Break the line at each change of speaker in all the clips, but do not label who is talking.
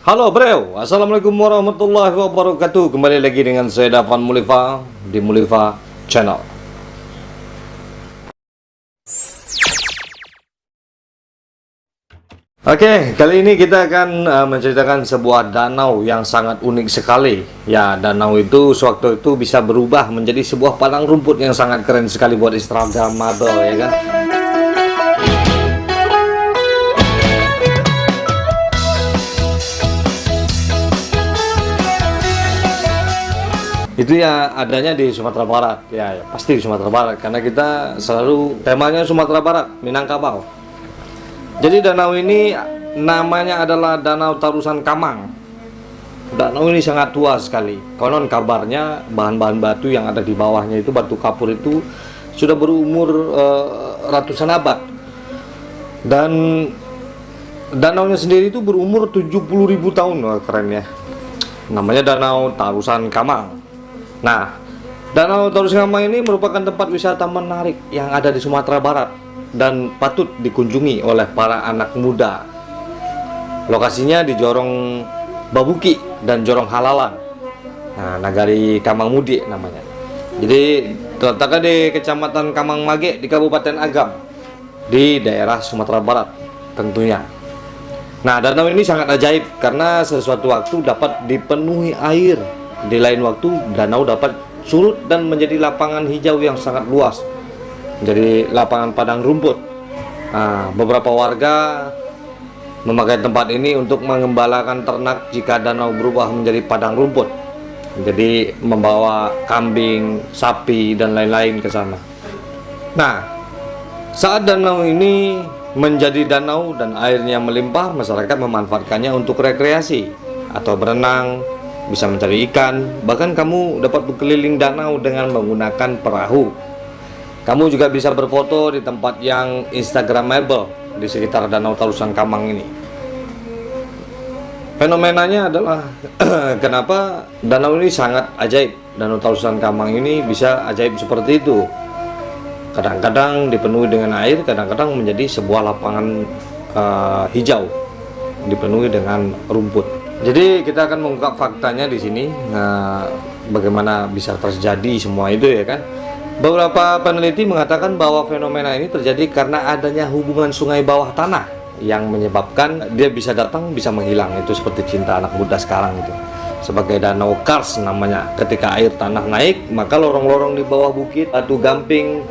Halo bro, assalamualaikum warahmatullahi wabarakatuh. Kembali lagi dengan saya Dafan Mulifa di Mulifa Channel. Oke, kali ini kita akan menceritakan sebuah danau yang sangat unik sekali. Ya, danau itu sewaktu itu bisa berubah menjadi sebuah padang rumput yang sangat keren sekali buat instagramable, ya kan? Itu ya adanya di Sumatera Barat, ya pasti di Sumatera Barat karena kita selalu temanya Sumatera Barat, Minangkabau. Jadi danau ini namanya adalah Danau Tarusan Kamang. Danau ini sangat tua sekali. Konon kabarnya bahan-bahan batu yang ada di bawahnya itu, batu kapur itu sudah berumur ratusan abad. Dan danaunya sendiri itu berumur 70.000 tahun. Wah, keren ya. Namanya Danau Tarusan Kamang. Nah, Danau Tarusan Kamang ini merupakan tempat wisata menarik yang ada di Sumatera Barat dan patut dikunjungi oleh para anak muda. Lokasinya di Jorong Babuki dan Jorong Halalan. Nah, Nagari Kamang Mudi namanya. Jadi terletaknya di Kecamatan Kamang Mage di Kabupaten Agam di daerah Sumatera Barat tentunya. Nah, danau ini sangat ajaib karena sesuatu waktu dapat dipenuhi air. Di lain waktu, danau dapat surut dan menjadi lapangan hijau yang sangat luas, menjadi lapangan padang rumput. Nah, beberapa warga memakai tempat ini untuk mengembalakan ternak jika danau berubah menjadi padang rumput. Jadi membawa kambing, sapi, dan lain-lain ke sana. Nah, saat danau ini menjadi danau dan airnya melimpah, masyarakat memanfaatkannya untuk rekreasi atau berenang, bisa mencari ikan, bahkan kamu dapat berkeliling danau dengan menggunakan perahu. Kamu juga bisa berfoto di tempat yang instagramable di sekitar Danau Tarusan Kamang ini. Fenomenanya adalah kenapa danau ini sangat ajaib. Danau Tarusan Kamang ini bisa ajaib seperti itu. Kadang-kadang dipenuhi dengan air, kadang-kadang menjadi sebuah lapangan hijau dipenuhi dengan rumput. Jadi kita akan mengungkap faktanya di sini. Nah, bagaimana bisa terjadi semua itu, ya kan? Beberapa peneliti mengatakan bahwa fenomena ini terjadi karena adanya hubungan sungai bawah tanah yang menyebabkan dia bisa datang, bisa menghilang. Itu seperti cinta anak muda sekarang itu. Sebagai danau kars namanya. Ketika air tanah naik, maka lorong-lorong di bawah bukit, batu gamping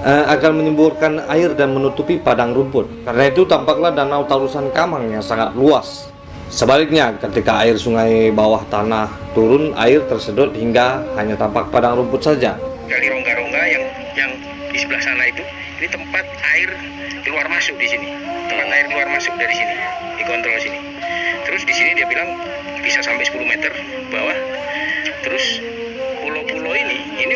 akan menyemburkan air dan menutupi padang rumput. Karena itu tampaklah Danau Tarusan Kamang yang sangat luas. Sebaliknya, ketika air sungai bawah tanah turun, air tersedot hingga hanya tampak padang rumput saja.
Gali rongga-rongga yang di sebelah sana itu, ini tempat air keluar masuk di sini. Tempat air keluar masuk dari sini, dikontrol sini. Terus di sini dia bilang bisa sampai 10 meter bawah. Terus pulau-pulau ini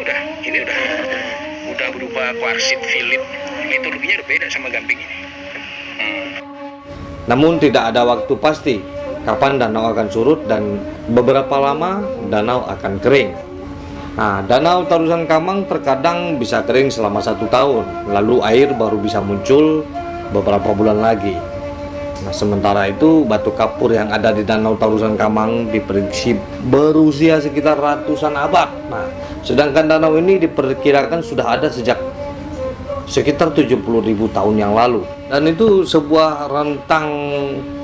udah berupa kuarsit, filip. Metodologinya udah beda sama gamping ini.
Namun tidak ada waktu pasti kapan danau akan surut dan beberapa lama danau akan kering. Nah, Danau Tarusan Kamang terkadang bisa kering selama 1 tahun, lalu air baru bisa muncul beberapa bulan lagi. Nah, sementara itu batu kapur yang ada di Danau Tarusan Kamang diprediksi berusia sekitar ratusan abad. Nah, sedangkan danau ini diperkirakan sudah ada sejak sekitar 70.000 tahun yang lalu. Dan itu sebuah rentang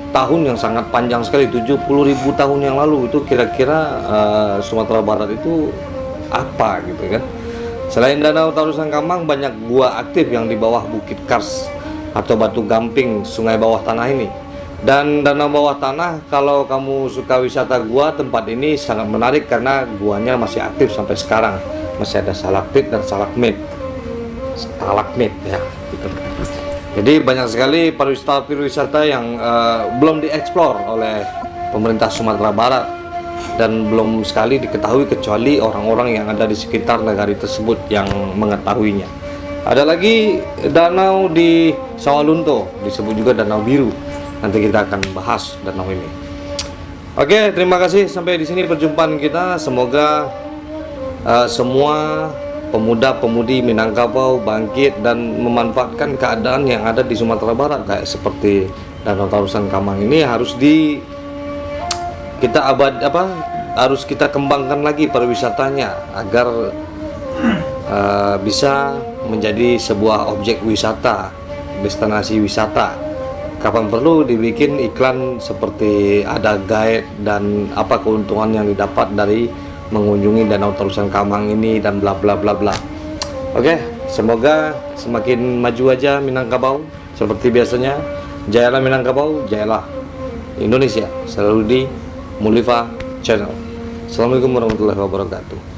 tahun yang sangat panjang sekali, 70.000 tahun yang lalu. Itu kira-kira Sumatera Barat itu apa gitu kan. Selain Danau Tarusan Kamang, banyak gua aktif yang di bawah Bukit Kars atau batu gamping sungai bawah tanah ini. Dan danau bawah tanah, kalau kamu suka wisata gua, tempat ini sangat menarik karena guanya masih aktif sampai sekarang. Masih ada stalaktit dan stalagmit ya gitu. Jadi banyak sekali pariwisata yang belum dieksplor oleh pemerintah Sumatera Barat dan belum sekali diketahui kecuali orang-orang yang ada di sekitar negara tersebut yang mengetahuinya. Ada lagi danau di Sawalunto, disebut juga Danau Biru. Nanti kita akan bahas danau ini. Oke, terima kasih, sampai di sini perjumpaan kita. Semoga semua pemuda-pemudi Minangkabau bangkit dan memanfaatkan keadaan yang ada di Sumatera Barat, kayak seperti Danau Tarusan Kamang ini harus kita harus kita kembangkan lagi pariwisatanya agar bisa menjadi sebuah objek wisata, destinasi wisata. Kapan perlu dibikin iklan seperti ada guide dan apa keuntungan yang didapat dari mengunjungi Danau Tarusan Kamang ini dan bla bla bla bla. Oke, semoga semakin maju aja Minangkabau seperti biasanya. Jayalah Minangkabau, jayalah Indonesia, selalu di Mulifa Channel. Assalamualaikum warahmatullahi wabarakatuh.